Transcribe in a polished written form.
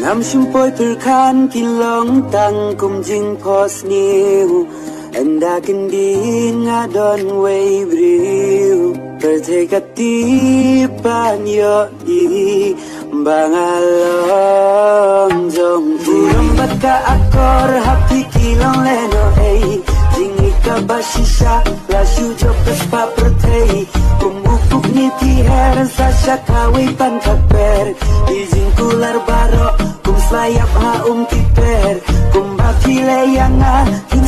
Nam shumpoy perkan kilong tang kum jing pos niu Enda kending adon way briu Pertekati panyo di bangalong jong Urang baka akor happy kilong leno ay Jingi ka basisha lasyu jokas papertay Kumupuk ni tiher sa syakaway pankaper Izin kular baro kum slayap haum kiper Kum bakile yang